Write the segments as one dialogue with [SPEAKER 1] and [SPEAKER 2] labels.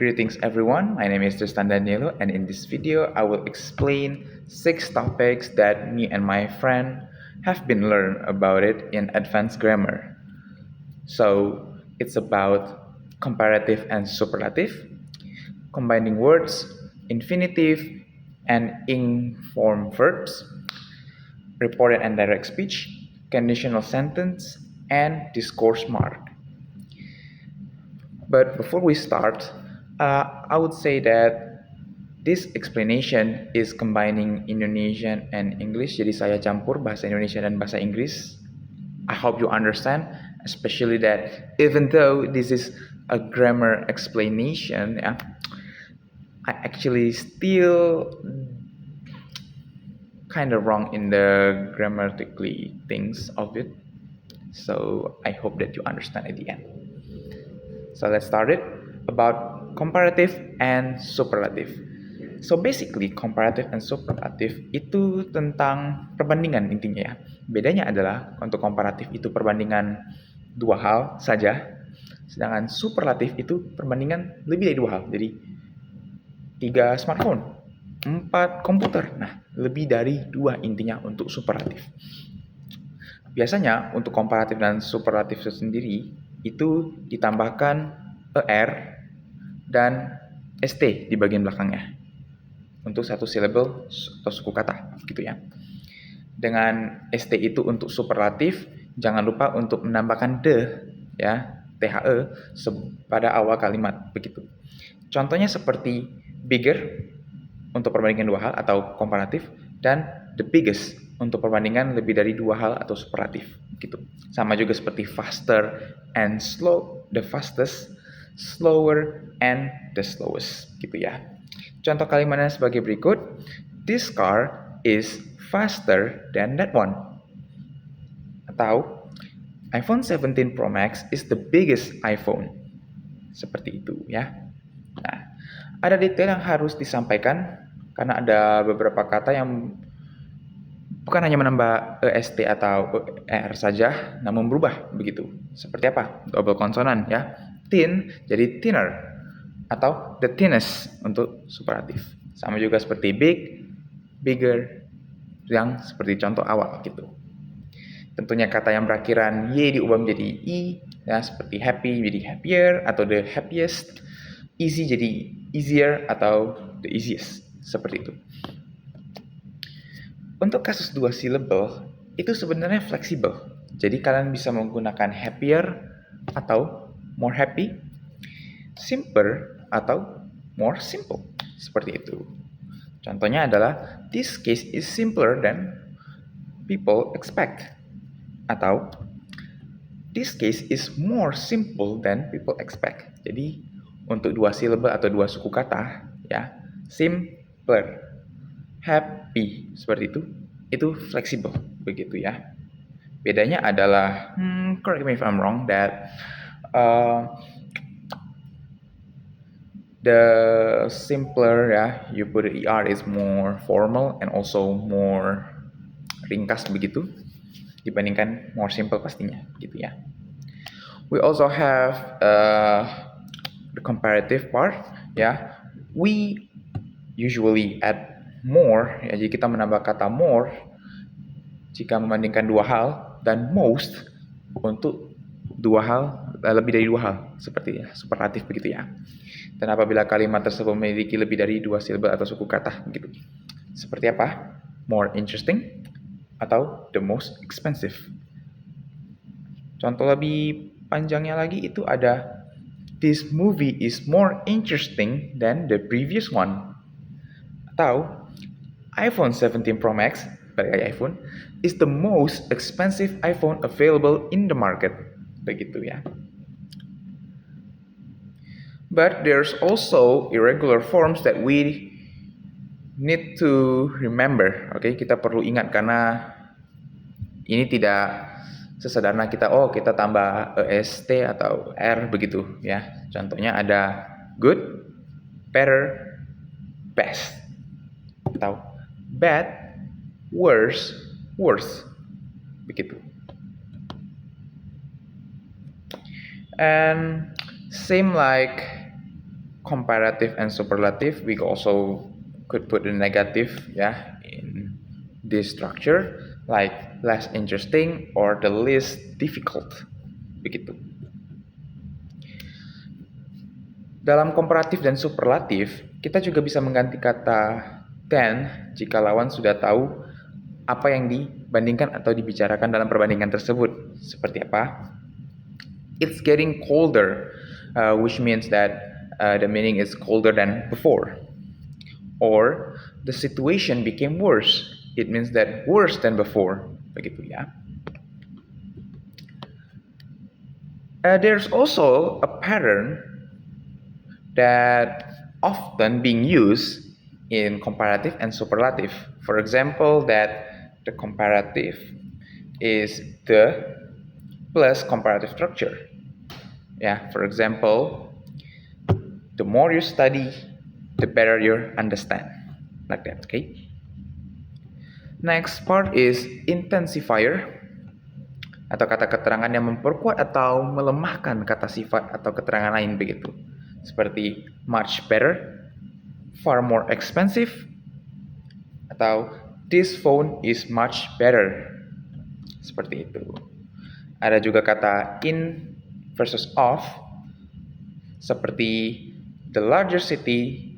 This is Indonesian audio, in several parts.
[SPEAKER 1] Greetings everyone, my name is Tristan Danielo and in this video I will explain 6 topics that me and my friend have been learned about it in advanced grammar. So it's about comparative and superlative, combining words, infinitive and informed verbs, reported and direct speech, conditional sentence, and discourse mark. But before we start, I would say that this explanation is combining Indonesian and English. Jadi saya campur bahasa Indonesia dan bahasa Inggris. I hope you understand, especially that even though this is a grammar explanation, I actually still kind of wrong in the grammatically things of it. So I hope that you understand at the end. So let's start it about comparative and superlative. So basically comparative and superlative itu tentang perbandingan intinya ya. Bedanya adalah untuk komparatif itu perbandingan dua hal saja, sedangkan superlatif itu perbandingan lebih dari dua hal. Jadi 3 smartphone, 4 komputer. Nah, lebih dari 2 intinya untuk superlatif. Biasanya untuk komparatif dan superlatif sendiri itu ditambahkan er dan st di bagian belakangnya untuk satu syllable atau suku kata gitu ya. Dengan st itu untuk superlatif, jangan lupa untuk menambahkan the ya, the pada awal kalimat begitu. Contohnya seperti bigger untuk perbandingan dua hal atau komparatif dan the biggest untuk perbandingan lebih dari dua hal atau superlatif gitu. Sama juga seperti faster and slow, the fastest, slower and the slowest gitu ya. Contoh kalimatnya sebagai berikut. This car is faster than that one. Atau iPhone 17 Pro Max is the biggest iPhone. Seperti itu ya. Nah, ada detail yang harus disampaikan karena ada beberapa kata yang bukan hanya menambah est atau er saja, namun berubah begitu. Seperti apa? Double konsonan ya. Thin jadi thinner atau the thinnest untuk superlatif. Sama juga seperti big, bigger yang seperti contoh awal gitu. Tentunya kata yang berakhiran y diubah menjadi i ya, seperti happy jadi happier atau the happiest, easy jadi easier atau the easiest. Seperti itu. Untuk kasus 2 syllable, itu sebenarnya fleksibel. Jadi kalian bisa menggunakan happier atau more happy, simpler atau more simple. Seperti itu. Contohnya adalah, this case is simpler than people expect. Atau, this case is more simple than people expect. Jadi, untuk 2 syllable atau 2 suku kata, ya, simpler, happy, seperti itu fleksibel, begitu ya. Bedanya adalah, correct me if I'm wrong, that the simpler ya, you put er is more formal and also more ringkas begitu, dibandingkan more simple pastinya, gitu ya. We also have the comparative part, ya. We usually add more, ya, jadi kita menambah kata more jika membandingkan dua hal dan most untuk dua hal, lebih dari dua hal, seperti ya, superlatif begitu ya. Dan apabila kalimat tersebut memiliki lebih dari 2 syllable atau suku kata gitu. Seperti apa? More interesting atau the most expensive. Contoh lebih panjangnya lagi itu ada, this movie is more interesting than the previous one. Atau iPhone 17 Pro Max, balik iPhone, is the most expensive iPhone available in the market. Begitu ya. But there's also irregular forms that we need to remember. Oke, kita perlu ingat karena ini tidak sesederhana kita tambah est atau r begitu ya. Contohnya ada good, better, best. Atau bad, worse, worse. Begitu. And same like comparative and superlative, we also could put a negative in this structure, like less interesting or the least difficult, begitu. Dalam komparatif dan superlatif, kita juga bisa mengganti kata than jika lawan sudah tahu apa yang dibandingkan atau dibicarakan dalam perbandingan tersebut. Seperti apa? It's getting colder, which means that the meaning is colder than before. Or the situation became worse. It means that worse than before. Begitu ya. There's also a pattern that often being used in comparative and superlative. For example, that the comparative is the plus comparative structure. For example, the more you study, the better you understand. Like that, okay? Next part is intensifier, atau kata keterangan yang memperkuat atau melemahkan kata sifat atau keterangan lain, begitu. Seperti much better, far more expensive, atau this phone is much better. Seperti itu. Ada juga kata in versus of, seperti the largest city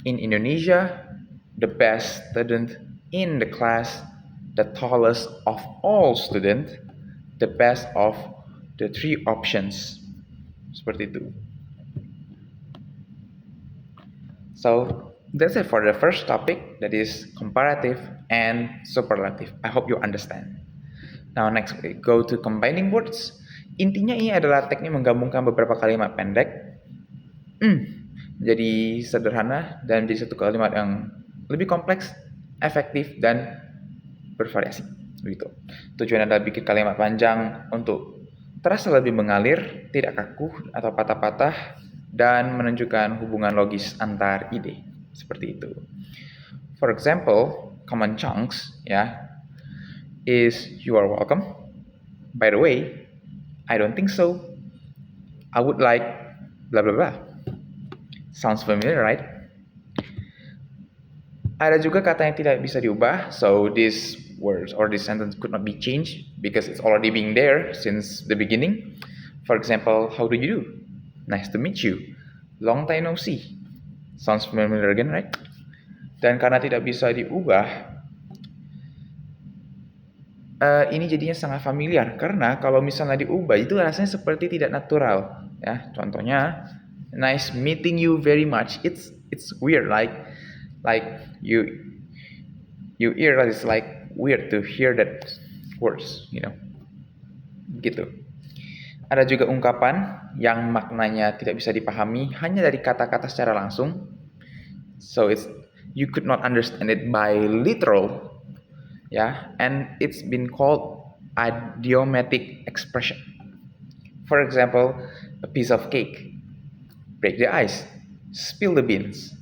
[SPEAKER 1] in Indonesia, the best student in the class, the tallest of all students, the best of the three options. Seperti itu. So that's it for the first topic, that is comparative and superlative. I hope you understand. Now next we go to combining words. Intinya ini adalah teknik menggabungkan beberapa kalimat pendek jadi sederhana dan jadi satu kalimat yang lebih kompleks, efektif, dan bervariasi. Begitu. Tujuan adalah bikin kalimat panjang untuk terasa lebih mengalir, tidak kaku atau patah-patah, dan menunjukkan hubungan logis antar ide. Seperti itu. For example, common chunks is you are welcome. By the way, I don't think so. I would like blah blah blah. Sounds familiar, right? Ada juga kata yang tidak bisa diubah, so this words or this sentence could not be changed because it's already being there since the beginning. For example, how do you do? Nice to meet you. Long time no see. Sounds familiar again, right? Dan karena tidak bisa diubah, ini jadinya sangat familiar. Karena kalau misalnya diubah, itu rasanya seperti tidak natural. Contohnya, nice meeting you very much. It's weird, like you hear that it's like weird to hear that words, gitu. Ada juga ungkapan yang maknanya tidak bisa dipahami hanya dari kata-kata secara langsung. So you could not understand it by literal, and it's been called idiomatic expression. For example, a piece of cake, break the ice, spill the beans.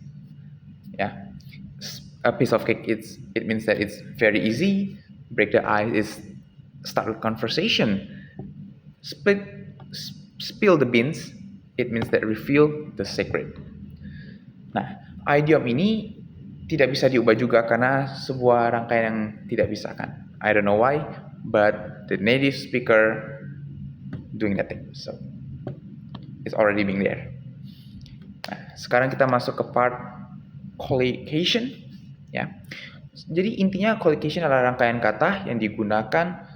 [SPEAKER 1] A piece of cake, it means that it's very easy. Break the ice is start a conversation. Spill the beans, it means that reveal the secret. Nah, idiom ini tidak bisa diubah juga karena sebuah rangkaian yang tidak bisa kan. I don't know why, but the native speaker doing that thing. So it's already being there. Nah, sekarang kita masuk ke part collocation. Jadi intinya collocation adalah rangkaian kata yang digunakan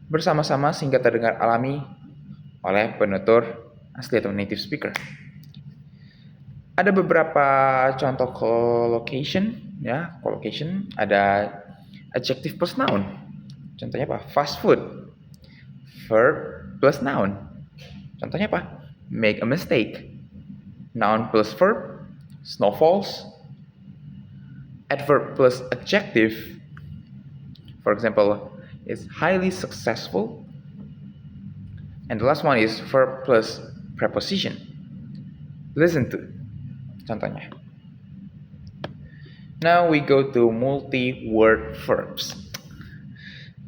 [SPEAKER 1] bersama-sama sehingga terdengar alami oleh penutur asli atau native speaker. Ada beberapa contoh collocation, collocation. Ada adjective plus noun. Contohnya apa? Fast food. Verb plus noun. Contohnya apa? Make a mistake. Noun plus verb. Snowfalls. Adverb plus adjective. For example, it's highly successful. And the last one is verb plus preposition. Listen to. Contohnya. Now we go to multi-word verbs.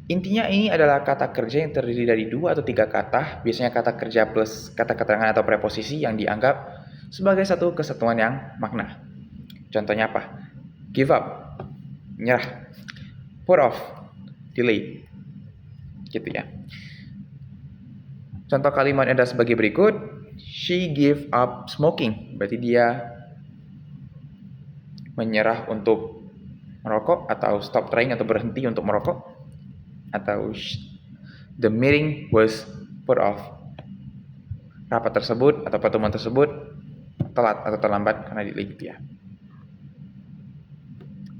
[SPEAKER 1] Intinya ini adalah kata kerja yang terdiri dari 2 atau 3 kata, biasanya kata kerja plus kata keterangan atau preposisi yang dianggap sebagai satu kesatuan yang makna. Contohnya apa? Give up, menyerah. Put off, delay. Gitu ya. Contoh kalimatnya adalah sebagai berikut. She give up smoking. Berarti dia menyerah untuk merokok, atau stop trying atau berhenti untuk merokok. Atau the meeting was put off. Rapat tersebut atau pertemuan tersebut telat atau terlambat karena delay gitu ya.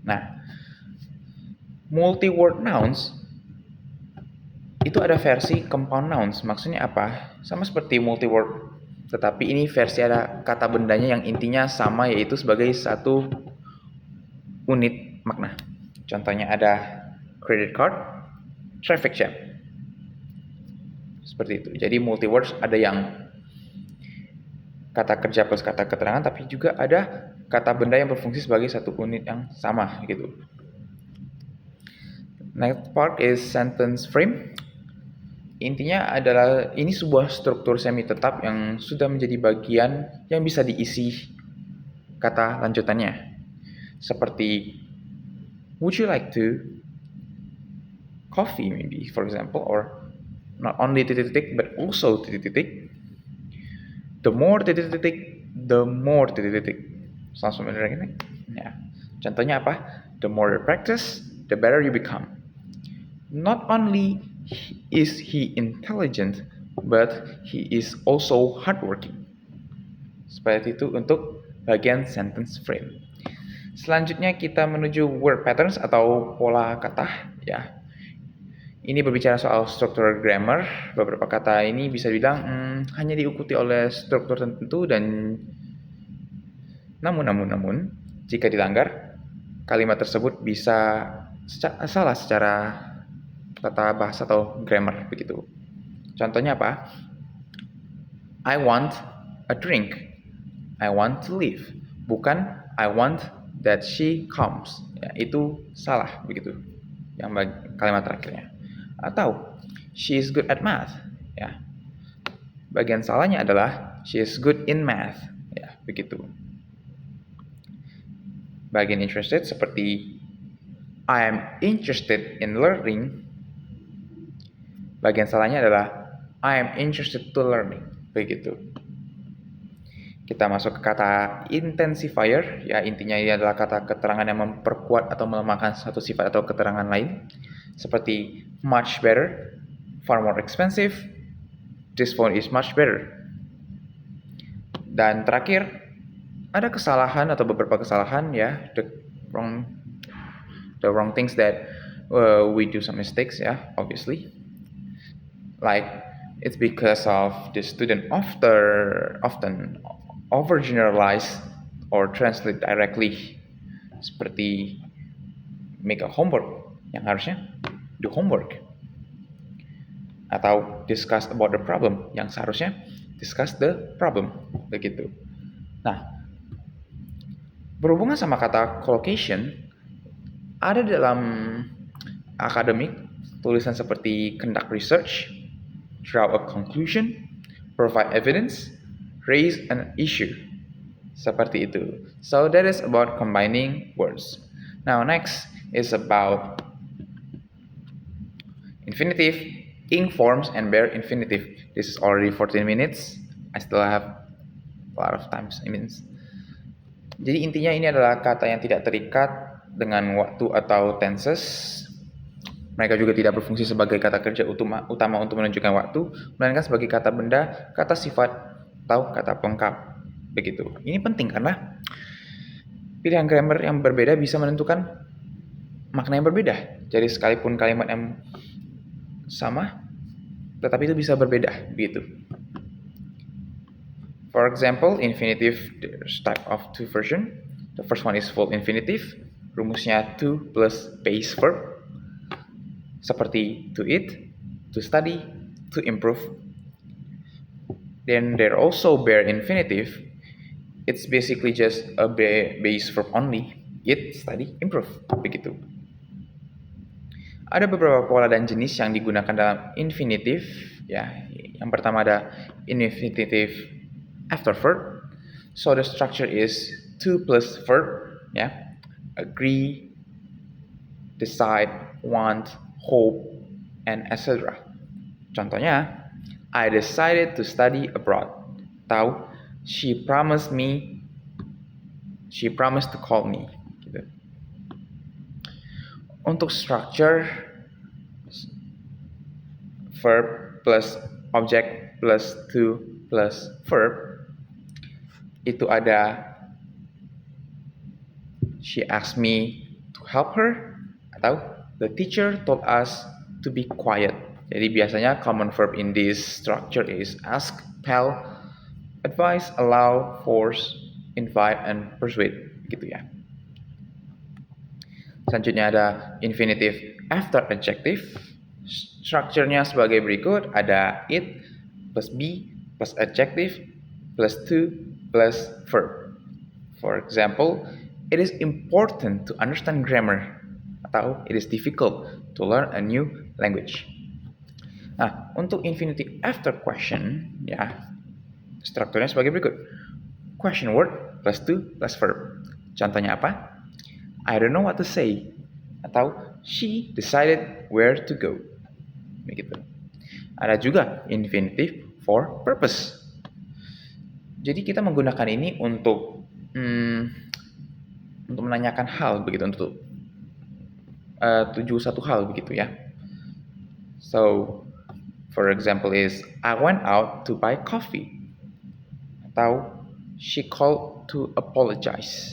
[SPEAKER 1] Nah, multi-word nouns itu ada versi compound nouns. Maksudnya apa? Sama seperti multi-word, tetapi ini versi ada kata bendanya yang intinya sama, yaitu sebagai satu unit makna. Contohnya ada credit card, traffic jam. Seperti itu. Jadi multi-words ada yang kata kerja plus kata keterangan, tapi juga ada kata benda yang berfungsi sebagai satu unit yang sama gitu. Next part is sentence frame. Intinya adalah ini sebuah struktur semi tetap yang sudah menjadi bagian yang bisa diisi kata lanjutannya. Seperti would you like to coffee maybe, for example, or not only titik-titik but also titik-titik. The more titik-titik, the more titik-titik. Sounds familiar ini? Ya. Contohnya apa? The more you practice, the better you become. Not only is he intelligent, but he is also hardworking. Seperti itu untuk bagian sentence frame. Selanjutnya kita menuju word patterns atau pola kata. Ya. Ini berbicara soal struktur grammar. Beberapa kata ini bisa dibilang hanya diikuti oleh struktur tertentu, dan namun jika dilanggar, kalimat tersebut bisa salah secara tata bahasa atau grammar begitu. Contohnya apa? I want a drink. I want to leave. Bukan I want that she comes. Ya, itu salah begitu. Yang kalimat terakhirnya. Atau she is good at math, ya. Bagian salahnya adalah she is good in math, ya, begitu. Bagian interested seperti I am interested in learning. Bagian salahnya adalah I am interested to learning, begitu. Kita masuk ke kata intensifier, ya, intinya ini adalah kata keterangan yang memperkuat atau melemahkan satu sifat atau keterangan lain. Seperti much better, far more expensive, this phone is much better. Dan terakhir, ada kesalahan atau beberapa kesalahan, ya, the wrong things that we do some mistakes, ya, obviously. Like, it's because of the student often overgeneralize or translate directly. Seperti make a homework, yang harusnya do homework. Atau discuss about the problem, yang seharusnya discuss the problem, begitu. Nah, berhubungan sama kata collocation, ada dalam akademik tulisan seperti conduct research, draw a conclusion, provide evidence, raise an issue. Seperti itu. So that is about combining words. Now next is about infinitive, ing forms, and bare infinitive. This is already 14 minutes. I still have a lot of times. Jadi intinya ini adalah kata yang tidak terikat dengan waktu atau tenses. Mereka juga tidak berfungsi sebagai kata kerja utama untuk menunjukkan waktu, melainkan sebagai kata benda, kata sifat, atau kata pelengkap. Begitu. Ini penting karena pilihan grammar yang berbeda bisa menentukan makna yang berbeda. Jadi sekalipun kalimat yang sama, tetapi itu bisa berbeda, begitu. For example, infinitive, there's type of two version. The first one is full infinitive. Rumusnya to plus base verb. Seperti to eat, to study, to improve. Then there also bare infinitive. It's basically just a base verb only. Eat, study, improve. Begitu. Ada beberapa pola dan jenis yang digunakan dalam infinitive, ya. Yang pertama ada infinitive after verb. So the structure is to plus verb, ya. Agree, decide, want, hope, and etc. Contohnya, I decided to study abroad. Tahu, she promised to call me. Gitu. Untuk structure, verb plus object plus to plus verb, itu ada she asked me to help her, atau the teacher told us to be quiet. Jadi biasanya common verb in this structure is ask, tell, advise, allow, force, invite, and persuade, gitu ya. Selanjutnya ada infinitive after adjective. Strukturnya sebagai berikut, ada it plus be plus adjective plus to plus verb. For example, it is important to understand grammar, atau it is difficult to learn a new language. Nah, untuk infinitive after question, ya, strukturnya sebagai berikut. Question word plus to plus verb. Contohnya apa? I don't know what to say. Atau she decided where to go. Begitu. Ada juga infinitive for purpose. Jadi kita menggunakan ini untuk menanyakan hal begitu, untuk tuju satu hal begitu ya. So, for example is I went out to buy coffee. Atau she called to apologize.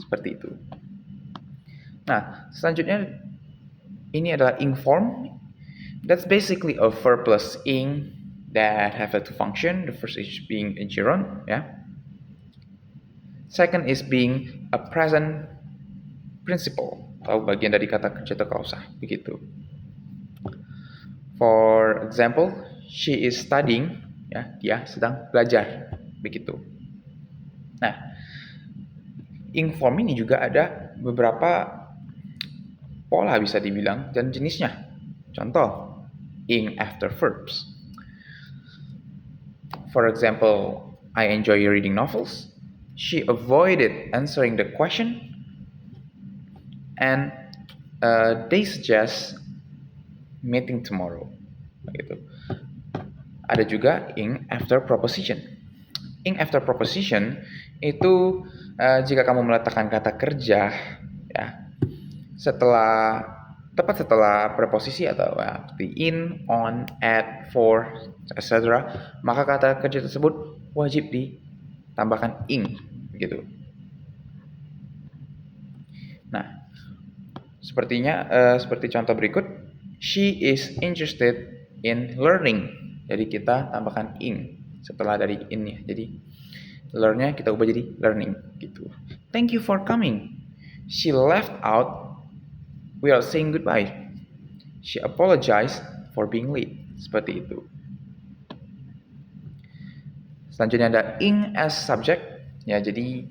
[SPEAKER 1] Seperti itu. Nah, selanjutnya ini adalah inform. That's basically a verb plus ing that have a two function. The first is being a gerund, ya. Second is being a present principle, atau bagian dari kata kerja atau kausa, begitu. For example, she is studying, ya, dia sedang belajar, begitu. Nah, inform ini juga ada beberapa pola bisa dibilang dan jenisnya. Contoh, ing after verbs. For example, I enjoy reading novels. She avoided answering the question, and they suggest meeting tomorrow. Begitu. Ada juga ing after proposition. Ing after proposition itu jika kamu meletakkan kata kerja, ya, tepat setelah preposisi atau seperti in, on, at, for, etc., maka kata kerja tersebut wajib ditambahkan ing, gitu. Nah, seperti contoh berikut, she is interested in learning. Jadi kita tambahkan ing setelah dari in-nya. Jadi learn-nya kita ubah jadi learning, gitu. Thank you for coming. She left out without saying goodbye. She apologized for being late. Seperti itu. Selanjutnya ada ing as subject. Ya, jadi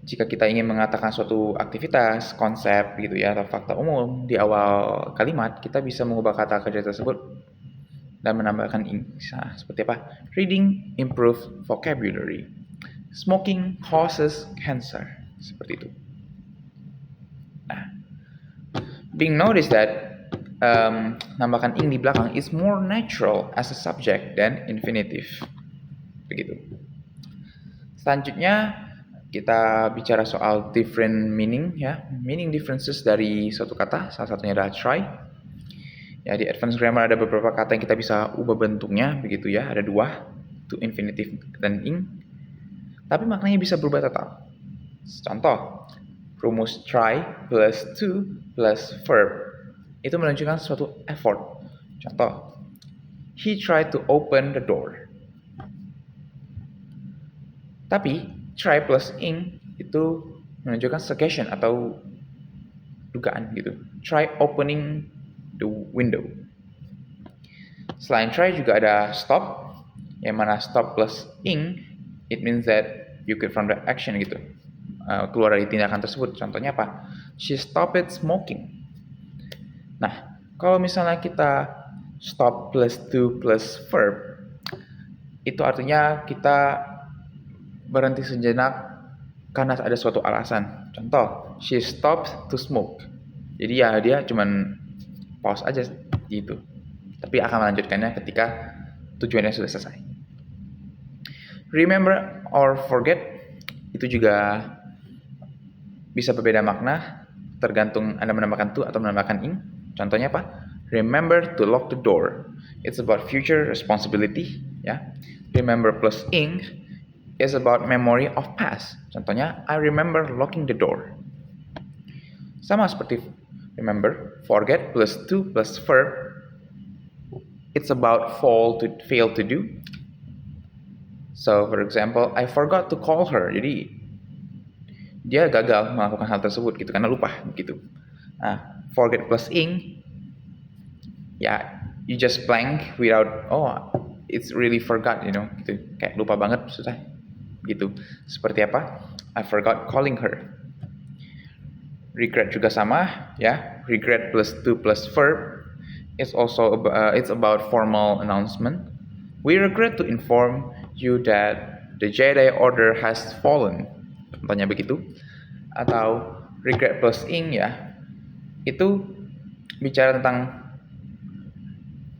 [SPEAKER 1] jika kita ingin mengatakan suatu aktivitas, konsep gitu ya, atau fakta umum di awal kalimat, kita bisa mengubah kata kerja tersebut dan menambahkan ing. Nah, seperti apa? Reading improve vocabulary. Smoking causes cancer. Seperti itu. Nah, being noticed that nambahkan ing di belakang is more natural as a subject than infinitive. Begitu. Selanjutnya kita bicara soal different meaning, ya, meaning differences dari suatu kata. Salah satunya adalah try. Ya, di advanced grammar ada beberapa kata yang kita bisa ubah bentuknya, begitu ya. Ada dua, to infinitive dan ing. Tapi maknanya bisa berubah total. Contoh, rumus try plus to plus verb itu menunjukkan suatu effort. Contoh, he tried to open the door. Tapi try plus ing itu menunjukkan suggestion atau dugaan gitu. Try opening the window. Selain try juga ada stop, yang mana stop plus ing it means that you quit from the action gitu. Keluar dari tindakan tersebut. Contohnya apa? She stopped smoking. Nah, kalau misalnya kita stop plus to plus verb, itu artinya kita berhenti sejenak karena ada suatu alasan. Contoh, she stopped to smoke. Jadi ya dia cuman pause aja gitu. Tapi akan melanjutkannya ketika tujuannya sudah selesai. Remember or forget itu juga bisa berbeda makna tergantung Anda menambahkan to atau menambahkan ing. Contohnya apa? Remember to lock the door. It's about future responsibility, ya. Remember plus ing is about memory of past. Contohnya, I remember locking the door. Sama seperti remember, forget plus to plus verb. It's about fail to do. So, for example, I forgot to call her. Jadi, dia gagal melakukan hal tersebut gitu karena lupa gitu. Nah, forget plus ing, ya, you just blank without, it's really forgot, gitu. Kayak lupa banget, susah. Gitu. Seperti apa? I forgot calling her. Regret juga sama, ya. Regret plus to plus verb is also it's about formal announcement. We regret to inform you that the Jedi Order has fallen. Contohnya begitu. Atau regret plus ing, ya. Itu bicara tentang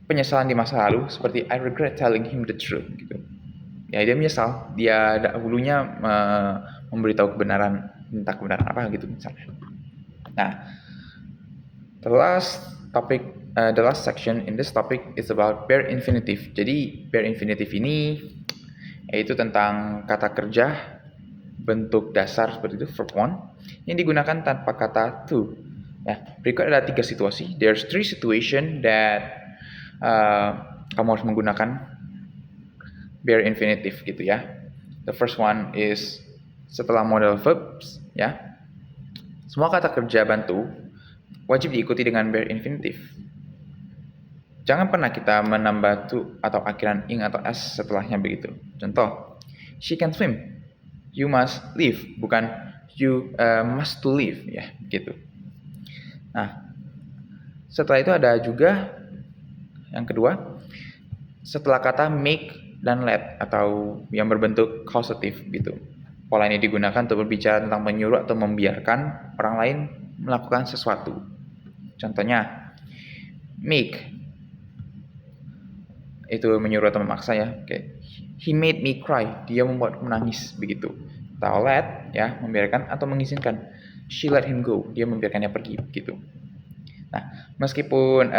[SPEAKER 1] penyesalan di masa lalu, seperti I regret telling him the truth gitu. Ya dia menyesal, dia dahulunya memberitahu kebenaran, entah kebenaran apa gitu misalnya. Nah, the last section in this topic is about bare infinitive. Jadi bare infinitive ini yaitu tentang kata kerja bentuk dasar seperti itu, verb one, yang digunakan tanpa kata to. Ya, berikut ada 3 situasi. There's 3 situation that kamu harus menggunakan bare infinitive gitu ya. The first one is setelah model verbs, ya. Semua kata kerja bantu wajib diikuti dengan bare infinitive. Jangan pernah kita menambah to atau akhiran ing atau s setelahnya begitu. Contoh, she can swim. You must live, bukan you must to live, ya, gitu. Nah, setelah itu ada juga yang kedua, setelah kata make dan let atau yang berbentuk causative gitu. Pola ini digunakan untuk berbicara tentang menyuruh atau membiarkan orang lain melakukan sesuatu. Contohnya, make itu menyuruh atau memaksa ya. Kayak he made me cry, dia membuatku menangis begitu. Atau let ya, membiarkan atau mengizinkan. She let him go, dia membiarkannya pergi begitu. Nah, meskipun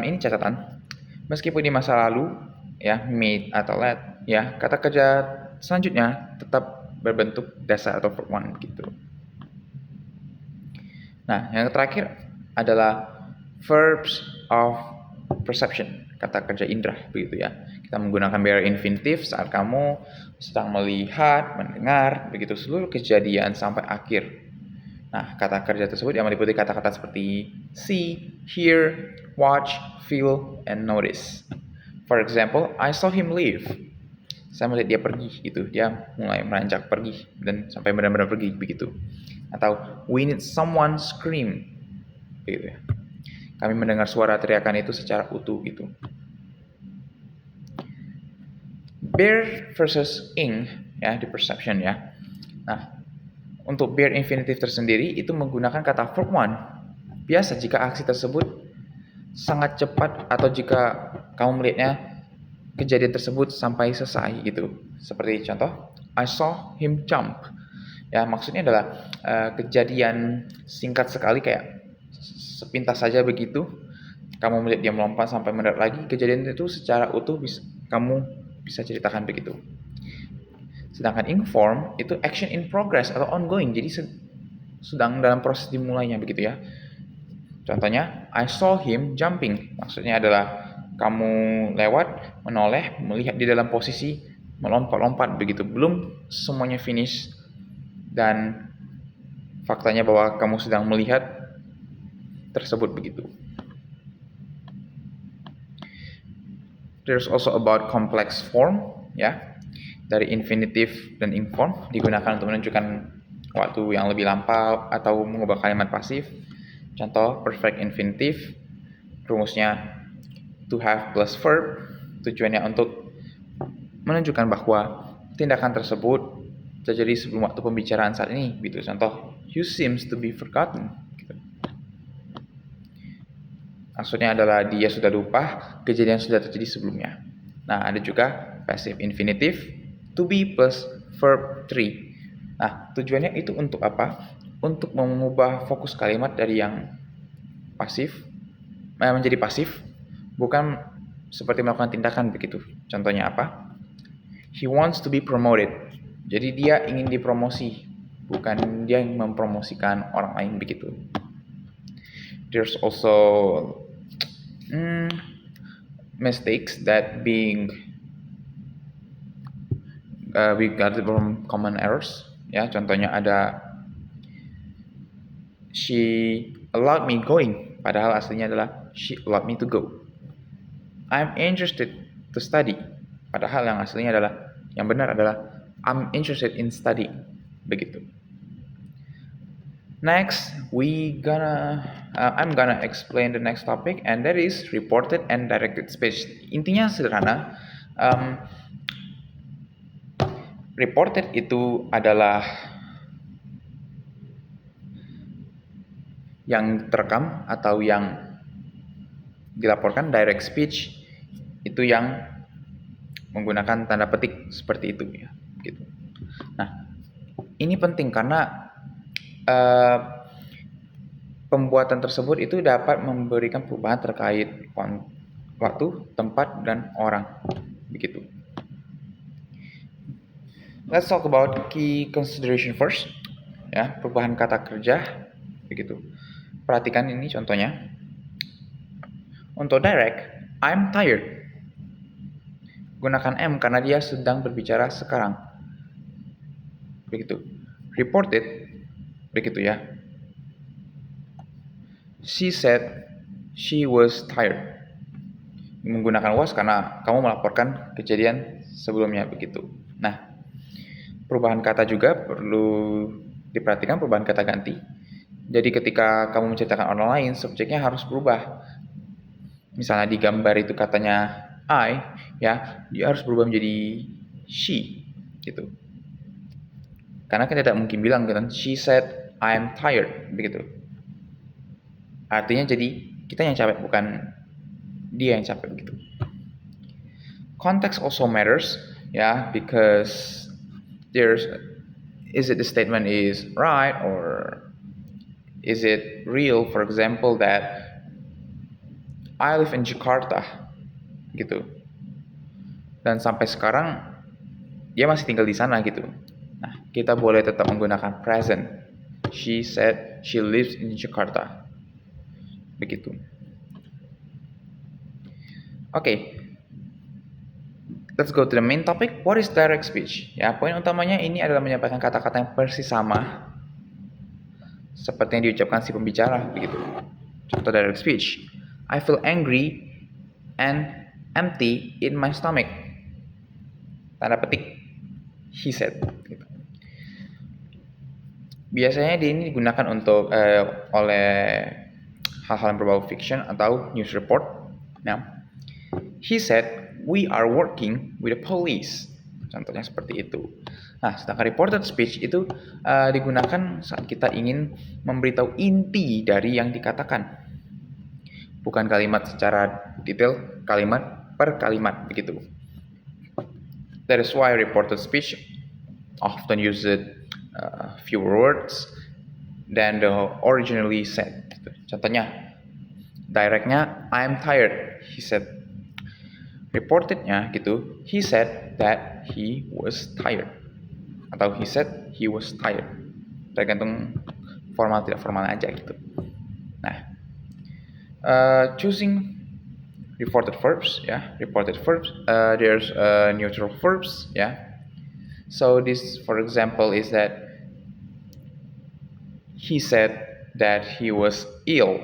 [SPEAKER 1] ini catatan, meskipun di masa lalu ya made atau let ya, kata kerja selanjutnya tetap berbentuk dasar atau verb one gitu. Nah, yang terakhir adalah verbs of perception, kata kerja indera begitu ya. Kita menggunakan bare infinitive saat kamu sedang melihat, mendengar begitu seluruh kejadian sampai akhir. Nah, kata kerja tersebut yang meliputi kata-kata seperti see, hear, watch, feel, and notice. For example, I saw him leave. Saya melihat dia pergi gitu. Dia mulai meranjak pergi dan sampai benar-benar pergi begitu. Atau we need someone scream. Gitu ya. Kami mendengar suara teriakan itu secara utuh gitu. Bare versus ing ya di perception ya. Nah, untuk bare infinitive tersendiri itu menggunakan kata verb one. Biasa jika aksi tersebut sangat cepat atau jika kamu melihatnya kejadian tersebut sampai selesai gitu. Seperti contoh, I saw him jump. Ya, maksudnya adalah kejadian singkat sekali kayak sepintas saja begitu. Kamu melihat dia melompat sampai mendarat lagi, kejadian itu secara utuh kamu bisa ceritakan begitu. Sedangkan ing form itu action in progress atau ongoing, jadi sedang dalam proses dimulainya begitu ya. Contohnya, I saw him jumping. Maksudnya adalah kamu lewat, menoleh, melihat di dalam posisi melompat-lompat begitu. Belum semuanya finish dan faktanya bahwa kamu sedang melihat tersebut begitu. There's also about complex form ya. Dari infinitive dan ing form digunakan untuk menunjukkan waktu yang lebih lampau atau mengubah kalimat pasif. Contoh perfect infinitive, rumusnya to have plus verb, tujuannya untuk menunjukkan bahwa tindakan tersebut terjadi sebelum waktu pembicaraan saat ini gitu. Contoh, you seems to be forgotten gitu. Maksudnya adalah dia sudah lupa kejadian sudah terjadi sebelumnya. Nah, ada juga passive infinitive, to be plus verb 3. Nah, tujuannya itu untuk apa? Untuk mengubah fokus kalimat dari yang pasif menjadi pasif, bukan seperti melakukan tindakan begitu. Contohnya apa? He wants to be promoted. Jadi dia ingin dipromosi, bukan dia yang mempromosikan orang lain begitu. There's also mistakes that we got from common errors. Ya, contohnya ada she allowed me going, padahal aslinya adalah she allowed me to go. I'm interested to study, padahal yang aslinya adalah yang benar adalah I'm interested in studying. Begitu. Next, I'm gonna explain the next topic, and that is reported and directed speech. Intinya sederhana. Reported itu adalah yang terekam atau yang dilaporkan. Direct speech itu yang menggunakan tanda petik seperti itu ya, gitu. Nah, ini penting karena pembuatan tersebut itu dapat memberikan perubahan terkait waktu, tempat, dan orang, begitu. Let's talk about key consideration first, ya, perubahan kata kerja, begitu. Perhatikan ini contohnya. Untuk direct, I'm tired. Gunakan am karena dia sedang berbicara sekarang. Begitu. Reported, begitu ya. She said she was tired. Menggunakan was karena kamu melaporkan kejadian sebelumnya, begitu. Nah, perubahan kata juga perlu diperhatikan, perubahan kata ganti. Jadi ketika kamu menceritakan orang lain, subjeknya harus berubah. Misalnya di gambar itu katanya I, ya, dia harus berubah menjadi she, gitu. Karena kita tidak mungkin bilang kan, she said I'm tired, begitu. Artinya jadi kita yang capek, bukan dia yang capek, begitu. Context also matters, ya, because is it the statement is right or is it real? For example, that I live in Jakarta, gitu. Dan sampai sekarang dia masih tinggal di sana, gitu. Nah, kita boleh tetap menggunakan present. She said she lives in Jakarta. Begitu. Oke. Let's go to the main topic. What is direct speech? Ya, poin utamanya ini adalah menyampaikan kata-kata yang persis sama seperti yang diucapkan si pembicara, begitu. Contoh direct speech. I feel angry and empty in my stomach. Tanda petik. He said. Gitu. Biasanya dia ini digunakan untuk oleh hal-hal yang berbau fiction atau news report. Nah, he said we are working with the police. Contohnya seperti itu. Nah, sedangkan reported speech itu digunakan saat kita ingin memberitahu inti dari yang dikatakan. Bukan kalimat secara detail, kalimat per kalimat, begitu. That is why reported speech often uses fewer words than the originally said. Contohnya, directnya I'm tired, he said. Reportednya gitu, he said that he was tired, atau he said he was tired. Tergantung formal tidak formal aja gitu. Nah, choosing reported verbs, ya, reported verbs. There's neutral verbs, ya. So this, for example, is that he said that he was ill,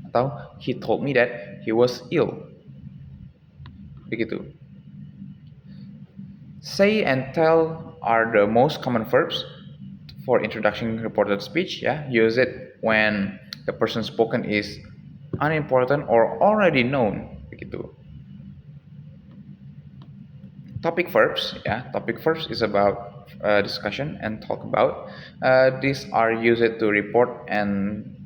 [SPEAKER 1] atau he told me that he was ill. Begitu. Say and tell are the most common verbs for introducing reported speech. Ya, use it when the person spoken is unimportant or already known. Begitu. Topic verbs. Ya, topic verbs is about discussion and talk about. These are used to report, and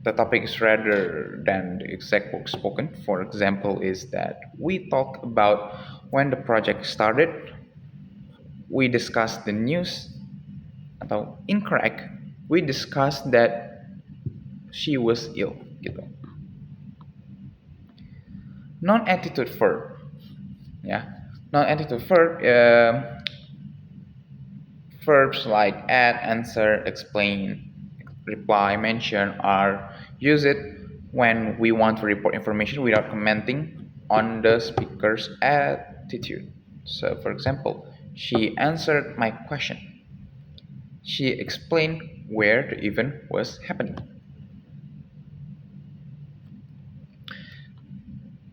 [SPEAKER 1] the topic is rather than the exact work spoken. For example, is that we talk about when the project started, we discuss the news, atau incorrect, we discuss that she was ill gitu. Non-attitude verb, ya. Non-attitude verb, verbs like add, answer, explain, reply, mention are used when we want to report information without commenting on the speaker's attitude. So, for example, she answered my question. She explained where the event was happening.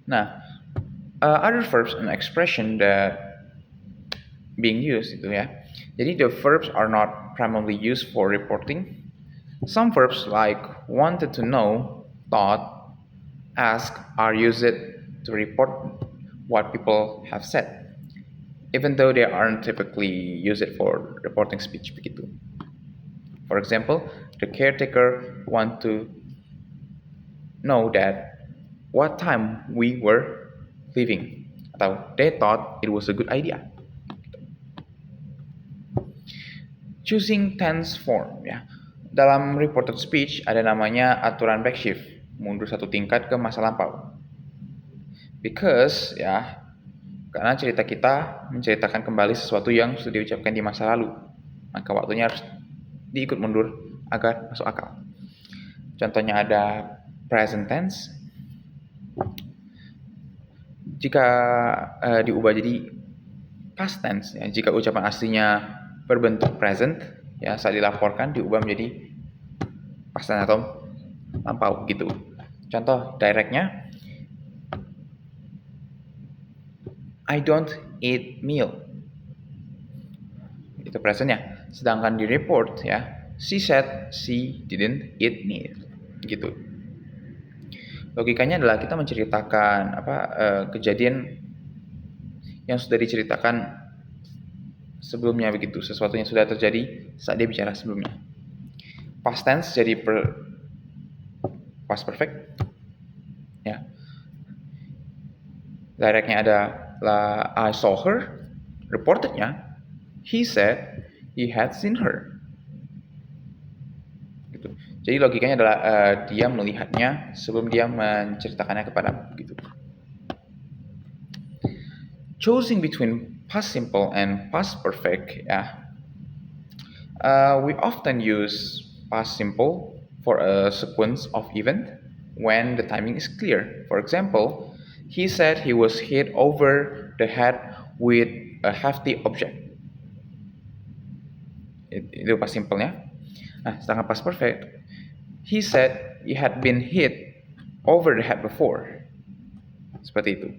[SPEAKER 1] Nah, other verbs and expression that being used itu ya. Jadi the verbs are not primarily used for reporting. Some verbs like wanted to know, thought, ask are used to report what people have said, even though they aren't typically used for reporting speech begitu. For example, the caretaker want to know that what time we were leaving, atau they thought it was a good idea. Choosing tense form ya. Dalam reported speech ada namanya aturan backshift, mundur satu tingkat ke masa lampau. Because ya, karena cerita kita menceritakan kembali sesuatu yang sudah diucapkan di masa lalu, maka waktunya harus diikut mundur agar masuk akal. Contohnya ada present tense. Jika diubah jadi past tense, ya, jika ucapan aslinya berbentuk present, ya saat dilaporkan diubah menjadi past tense atau lampau gitu. Contoh directnya, I don't eat meal. Itu presentnya. Sedangkan di report ya, she said she didn't eat meal. Gitu. Logikanya adalah kita menceritakan kejadian yang sudah diceritakan sebelumnya begitu, sesuatu yang sudah terjadi saat dia bicara sebelumnya. Past tense jadi past perfect. Ya. Directnya ada I saw her. Reportednya he said he had seen her. Gitu. Jadi logikanya adalah dia melihatnya sebelum dia menceritakannya kepadamu gitu. Choosing between past simple and past perfect ya. We often use past simple for a sequence of event when the timing is clear. For example, he said he was hit over the head with a hefty object. Itu past simple-nya. Nah, sedangkan past perfect, he said he had been hit over the head before. Seperti itu.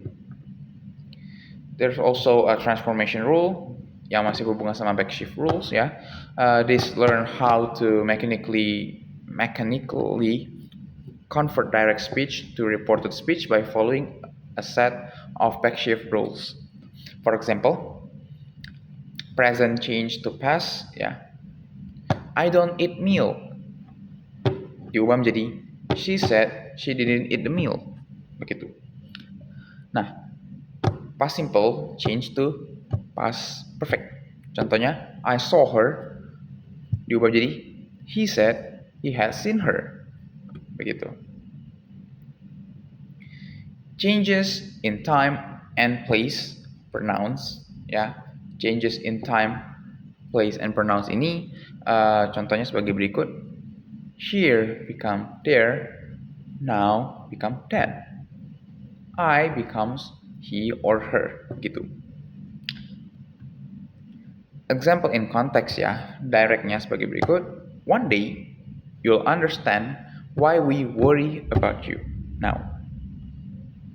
[SPEAKER 1] There's also a transformation rule yang masih berhubungan sama backshift rules ya. This learn how to mechanically convert direct speech to reported speech by following a set of backshift rules. For example, present change to past ya. I don't eat meal. Diubah menjadi she said she didn't eat the meal. Begitu. Nah, past simple change to past perfect. Contohnya, I saw her. Diubah jadi he said he had seen her. Begitu. Changes in time and place pronouns ya. Changes in time, place and pronouns ini contohnya sebagai berikut. Here become there, now become that. I becomes he or her gitu. Example in context ya, directnya sebagai berikut. One day you'll understand why we worry about you now.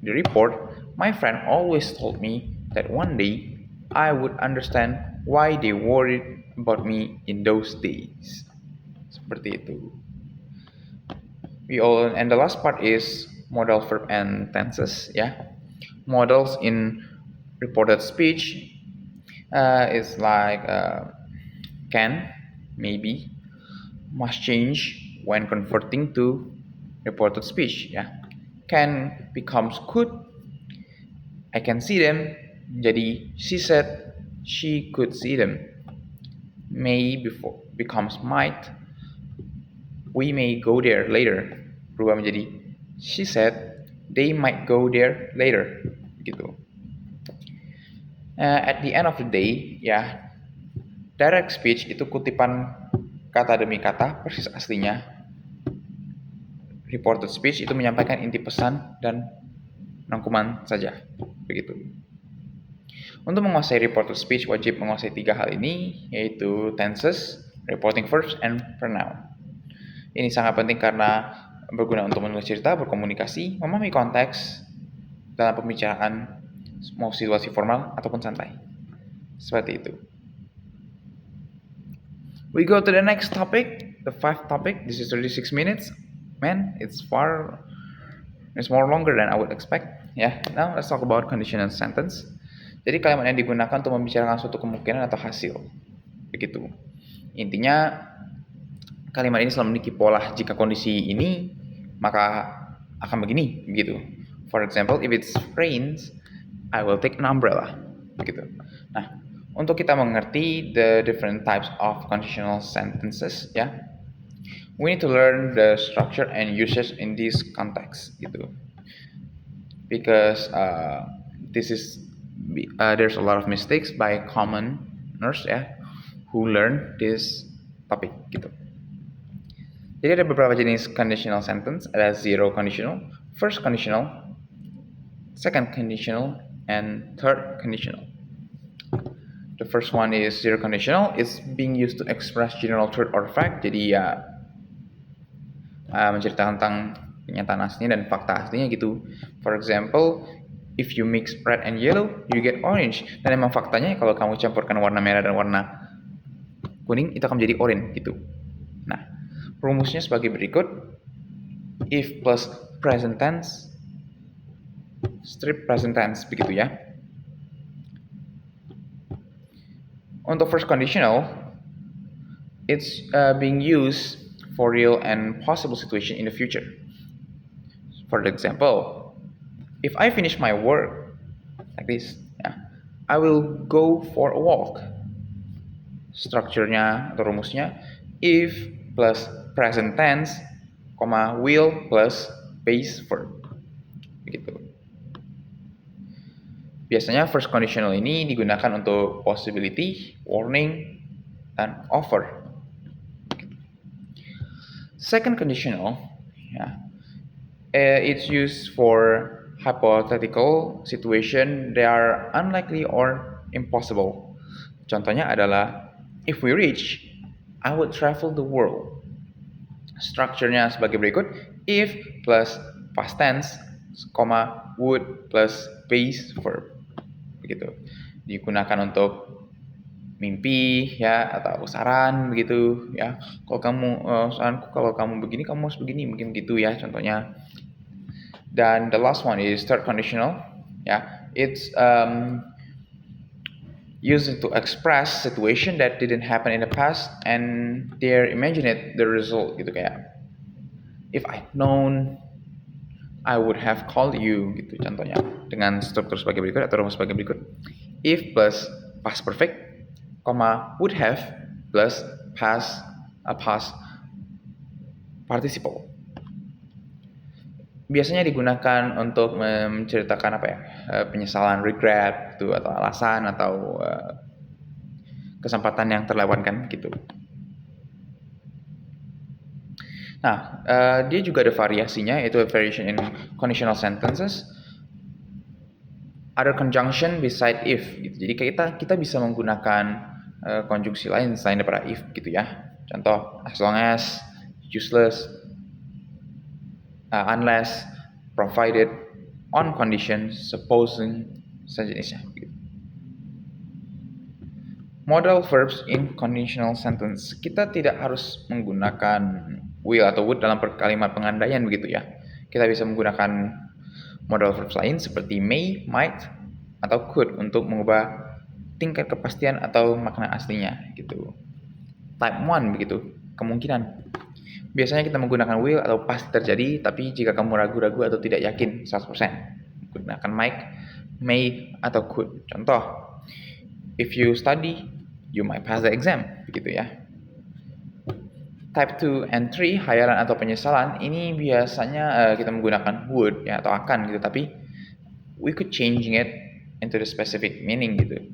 [SPEAKER 1] The report, my friend always told me that one day I would understand why they worried about me in those days. Seperti itu. And the last part is modal verb and tenses ya. Modals in reported speech. It's like can, maybe, must change when converting to reported speech. Ya, can becomes could. I can see them. Jadi she said she could see them. May before becomes might. We may go there later. Berubah menjadi she said they might go there later. Gitu. At the end of the day, ya, direct speech itu kutipan kata demi kata persis aslinya. Reported speech itu menyampaikan inti pesan dan rangkuman saja. Begitu. Untuk menguasai reported speech wajib menguasai 3 hal ini, yaitu tenses, reporting verbs, and pronoun. Ini sangat penting karena berguna untuk menulis cerita, berkomunikasi, memahami konteks dalam pembicaraan, mau situasi formal ataupun santai. Seperti itu. We go to the next topic, the 5th topic. This is 36 minutes. Man, it's more longer than I would expect. Now let's talk about conditional sentence. Jadi kalimat yang digunakan untuk membicarakan suatu kemungkinan atau hasil. Begitu. Intinya kalimat ini selalu memiliki pola jika kondisi ini maka akan begini, begitu. For example, if it rains, I will take an umbrella. Begitu. Nah, untuk kita mengerti the different types of conditional sentences, we need to learn the structure and usage in this context, gitu. Because there's a lot of mistakes by commoners, who learn this topic, gitu. Jadi ada beberapa jenis conditional sentence, ada zero conditional, first conditional, second conditional, and third conditional. The first one is zero conditional. It's being used to express general truth or fact. Jadi menceritakan tentang kenyataan aslinya dan fakta aslinya gitu. For example, if you mix red and yellow, you get orange. Dan emang faktanya kalau kamu campurkan warna merah dan warna kuning, itu akan menjadi orange gitu. Nah, rumusnya sebagai berikut. If plus present tense, strip present tense, begitu ya. Untuk first conditional, it's being used for real and possible situation in the future. For example, if I finish my work like this, I will go for a walk. Strukturnya atau rumusnya, if plus present tense, will plus base verb. Begitu. Biasanya first conditional ini digunakan untuk possibility, warning, dan offer. Second conditional, it's used for hypothetical situation that are unlikely or impossible. Contohnya adalah, if we reach, I would travel the world. Strukturnya sebagai berikut, if plus past tense, would plus base verb. Begitu. Digunakan untuk mimpi atau saran begitu ya. Saranku kalau kamu begini kamu harus begini, mungkin gitu ya contohnya. Dan the last one is third conditional. It's used to express situation that didn't happen in the past and they're imagining the result gitu, kayak if I'd known I would have called you gitu contohnya, dengan struktur sebagai berikut atau rumus sebagai berikut. If plus past perfect, would have plus past participle. Biasanya digunakan untuk menceritakan penyesalan, regret gitu, atau alasan atau kesempatan yang terlewatkan gitu. Nah, dia juga ada variasinya, yaitu variation in conditional sentences. Other conjunction beside if gitu. Jadi kita bisa menggunakan konjungsi lain selain daripada if gitu ya. Contoh, as long as, useless, unless, provided, on condition, supposing, sejenisnya. Modal verbs in conditional sentence. Kita tidak harus menggunakan will atau would dalam kalimat pengandaian begitu ya. Kita bisa menggunakan modal verbs lain seperti may, might, atau could untuk mengubah tingkat kepastian atau makna aslinya gitu. Type 1 begitu, kemungkinan. Biasanya kita menggunakan will atau pasti terjadi, tapi jika kamu ragu-ragu atau tidak yakin 100%, gunakan might, may, atau could. Contoh, if you study, you might pass the exam, begitu ya. Type 2 and 3, hayalan atau penyesalan, ini biasanya kita menggunakan would ya, atau akan gitu, tapi we could changing it into the specific meaning gitu.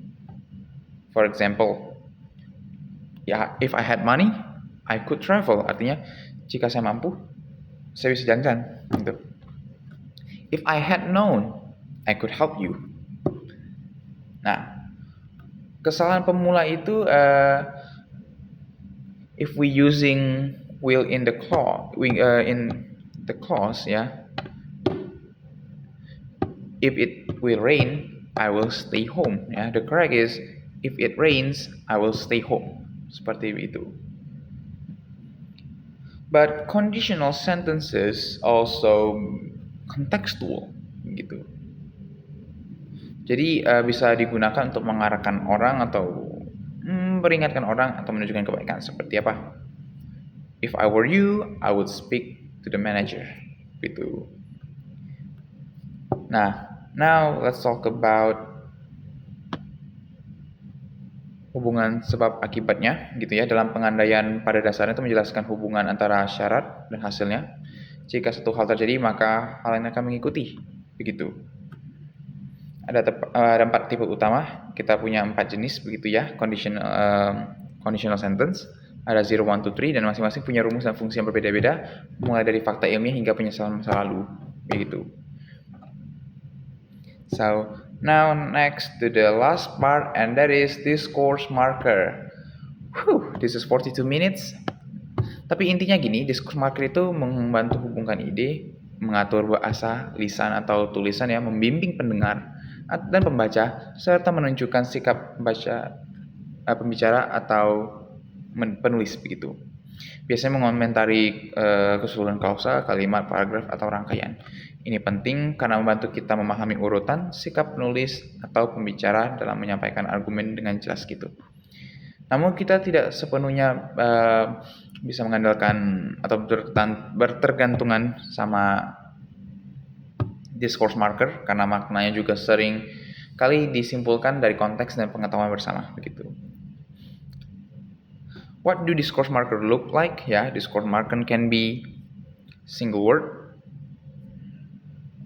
[SPEAKER 1] For example, ya, if I had money, I could travel. Artinya, jika saya mampu, saya bisa jalan-jalan gitu. If I had known, I could help you. Nah, kesalahan pemula itu if we using will in the clause ya. If it will rain, I will stay home ya. The correct is if it rains, I will stay home. Seperti itu. But conditional sentences also contextual gitu. Jadi bisa digunakan untuk mengarahkan orang atau memperingatkan orang atau menunjukkan kebaikan. Seperti apa? If I were you, I would speak to the manager. Gitu. Nah, now let's talk about hubungan sebab akibatnya gitu ya. Dalam pengandaian pada dasarnya itu menjelaskan hubungan antara syarat dan hasilnya. Jika satu hal terjadi, maka hal lain akan mengikuti. Begitu. Ada 4 tipe utama. Kita punya 4 jenis begitu ya, conditional sentence. Ada 0, 1, 2, 3 dan masing-masing punya rumus dan fungsi yang berbeda-beda, mulai dari fakta ilmiah hingga penyesalan masa lalu. Begitu. So, now next to the last part, and that is discourse marker. This is 42 minutes. Tapi intinya gini, discourse marker itu membantu hubungkan ide, mengatur bahasa, lisan atau tulisan ya, membimbing pendengar dan pembaca, serta menunjukkan sikap pembicara atau penulis begitu. Biasanya mengomentari keseluruhan klausa, kalimat, paragraf, atau rangkaian. Ini penting karena membantu kita memahami urutan, sikap penulis atau pembicara dalam menyampaikan argumen dengan jelas gitu. Namun kita tidak sepenuhnya bisa mengandalkan atau bertergantungan sama discourse marker karena maknanya juga sering kali disimpulkan dari konteks dan pengetahuan bersama begitu. What do discourse marker look like? Ya, discourse marker can be single word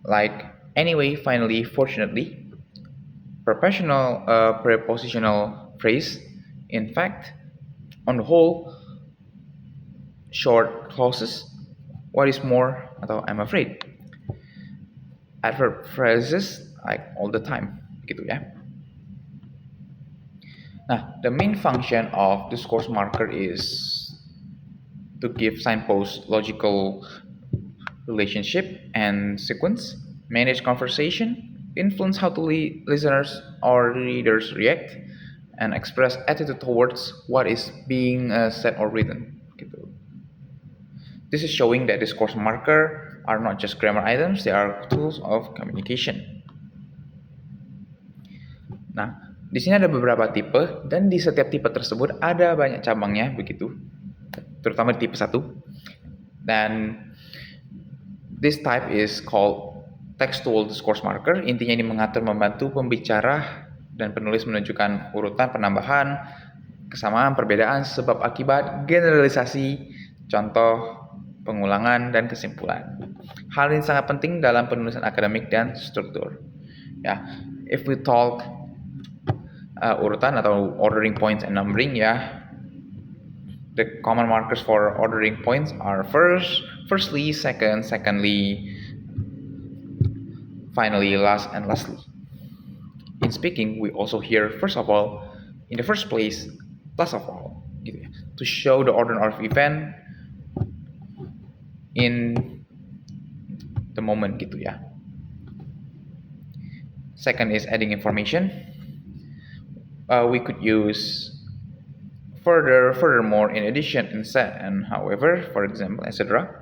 [SPEAKER 1] like anyway, finally, fortunately, prepositional phrase, in fact, on the whole, short clauses, what is more, atau I'm afraid. Adverb phrases like all the time, gitu ya. Nah, the main function of discourse marker is to give signpost logical relationship and sequence, manage conversation, influence how listeners or readers react, and express attitude towards what is being said or written. Gitu. This is showing that discourse marker are not just grammar items, they are tools of communication. Nah, di sini ada beberapa tipe dan di setiap tipe tersebut ada banyak cabangnya begitu. Terutama di tipe 1. Dan this type is called textual discourse marker. Intinya ini mengatur, membantu pembicara dan penulis menunjukkan urutan penambahan, kesamaan, perbedaan, sebab akibat, generalisasi, contoh, pengulangan, dan kesimpulan. Hal ini sangat penting dalam penulisan akademik dan struktur. Ya, if we talk urutan atau ordering points and numbering ya, the common markers for ordering points are firstly, secondly, finally, last, and lastly. In speaking, we also hear first of all, in the first place, last of all, gitu ya, to show the order of event in the moment gitu ya. Second is adding information. We could use furthermore, in addition, instead, and however, for example, etc.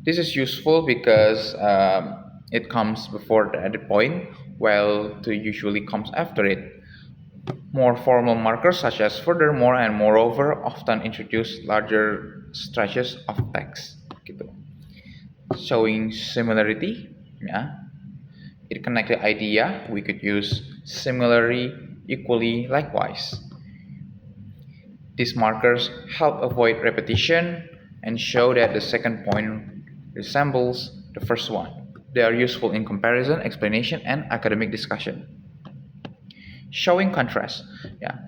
[SPEAKER 1] This is useful because it comes before the added point while to usually comes after it. More formal markers such as furthermore and moreover often introduce larger stretches of text gitu. Showing similarity, yeah. It connected idea, we could use similarly, equally, likewise. These markers help avoid repetition and show that the second point resembles the first one. They are useful in comparison, explanation, and academic discussion. Showing contrast. Yeah.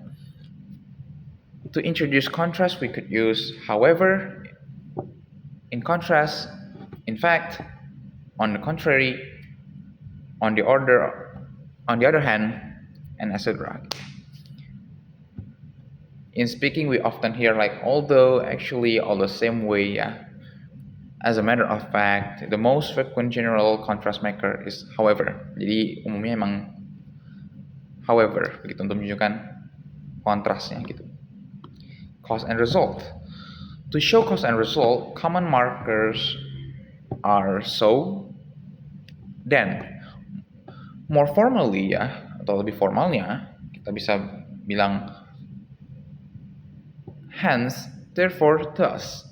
[SPEAKER 1] To introduce contrast, we could use however, in contrast, in fact, on the contrary, on the other hand, and etc. In speaking, we often hear like although, actually, all the same way, yeah. As a matter of fact, the most frequent general contrast maker is however. Jadi umumnya emang however, begitu untuk menunjukkan kontrasnya gitu. Cause and result. To show cause and result, common markers are so, then. More formally ya, atau lebih formalnya, kita bisa bilang hence, therefore, thus.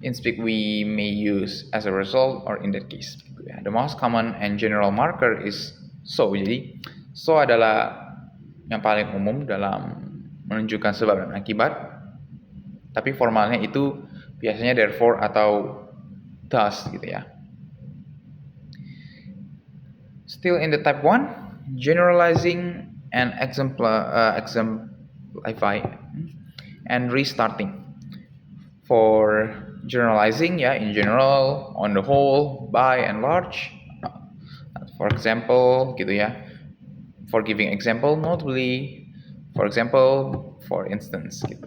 [SPEAKER 1] In speak, we may use as a result or in that case. The most common and general marker is so. Jadi, so adalah yang paling umum dalam menunjukkan sebab dan akibat. Tapi formalnya itu biasanya therefore atau thus gitu ya. Still in the type 1, generalizing and exemplify and restarting. For generalizing, yeah, in general, on the whole, by and large. For example, gitu ya. For giving example, notably, for example, for instance, gitu.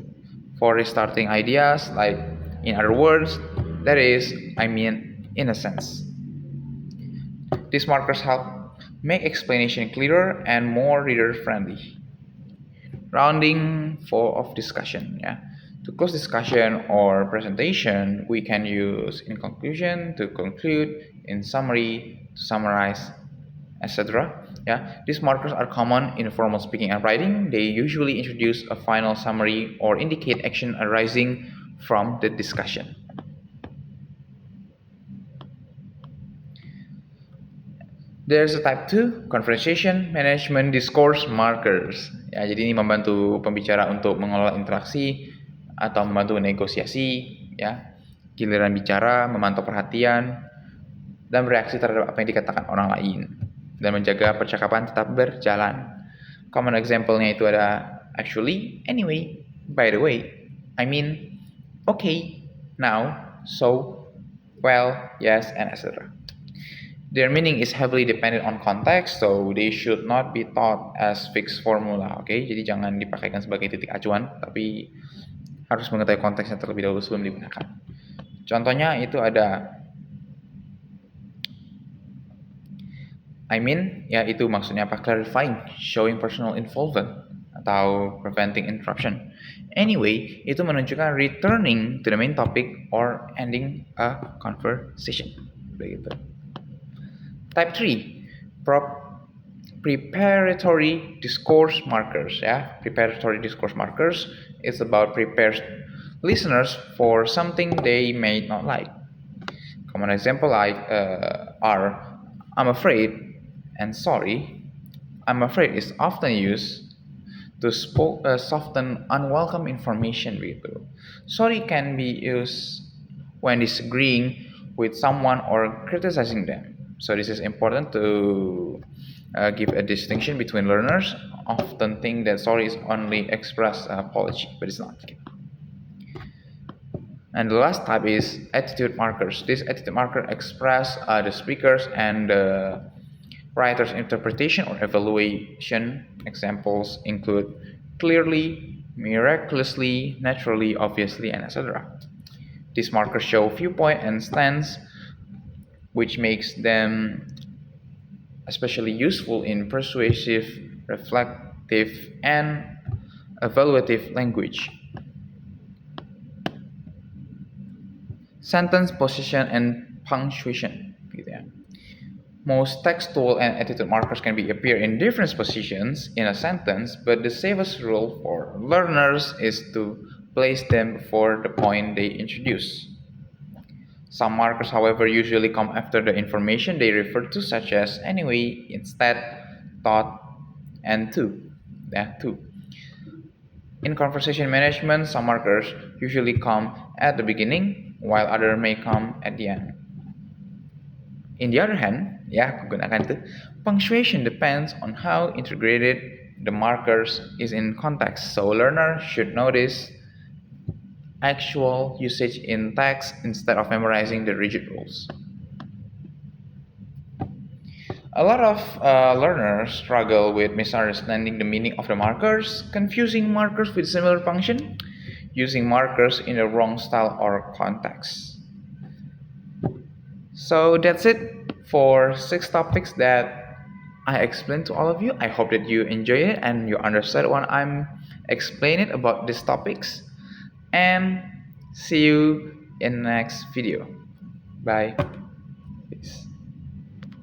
[SPEAKER 1] For restarting ideas, like in other words, that is, I mean, in a sense. These markers help make explanation clearer and more reader-friendly. Rounding of discussion, yeah. To close discussion or presentation, we can use in conclusion, to conclude, in summary, to summarize, etc. Yeah, these markers are common in formal speaking and writing. They usually introduce a final summary or indicate action arising from the discussion. There's a type 2, conversation management discourse markers. Ya, jadi ini membantu pembicara untuk mengelola interaksi atau membantu negosiasi, ya. Giliran bicara, memantau perhatian, dan bereaksi terhadap apa yang dikatakan orang lain, dan menjaga percakapan tetap berjalan. Common example-nya itu ada actually, anyway, by the way, I mean, okay, now, so, well, yes, and etc. Their meaning is heavily dependent on context, so they should not be taught as fixed formula. Okay? Jadi jangan dipakaikan sebagai titik acuan, tapi harus mengetahui konteksnya terlebih dahulu sebelum digunakan. Contohnya itu ada I mean, ya itu maksudnya apa? Clarifying, showing personal involvement, atau preventing interruption. Anyway, itu menunjukkan returning to the main topic or ending a conversation. Begitu. Type 3, preparatory discourse markers. Ya, preparatory discourse markers is about prepare listeners for something they may not like. Common example like are I'm afraid and sorry. I'm afraid is often used to soften unwelcome information. Gitu. Sorry can be used when disagreeing with someone or criticizing them. So this is important to give a distinction between learners. Often think that sorry is only express apology, but it's not. And the last type is attitude markers. This attitude marker express the speaker's and the writer's interpretation or evaluation. Examples include clearly, miraculously, naturally, obviously, and etc. These markers show viewpoint and stance, which makes them especially useful in persuasive, reflective, and evaluative language. Sentence position and punctuation gitu ya. Most textual and attitude markers can be appear in different positions in a sentence, but the safest rule for learners is to place them before the point they introduce. Some markers, however, usually come after the information they refer to, such as anyway, instead, thought, and to. Yeah, to. In conversation management, some markers usually come at the beginning, while others may come at the end. In the other hand, ya, aku gunakan itu, punctuation depends on how integrated the markers is in context. So learner should notice actual usage in text instead of memorizing the rigid rules. A lot of learners struggle with misunderstanding the meaning of the markers, confusing markers with similar function, using markers in the wrong style or context. So that's it for 6 topics that I explained to all of you. I hope that you enjoy it and you understand what I'm explaining about these topics. And see you in the next video. Bye. Peace.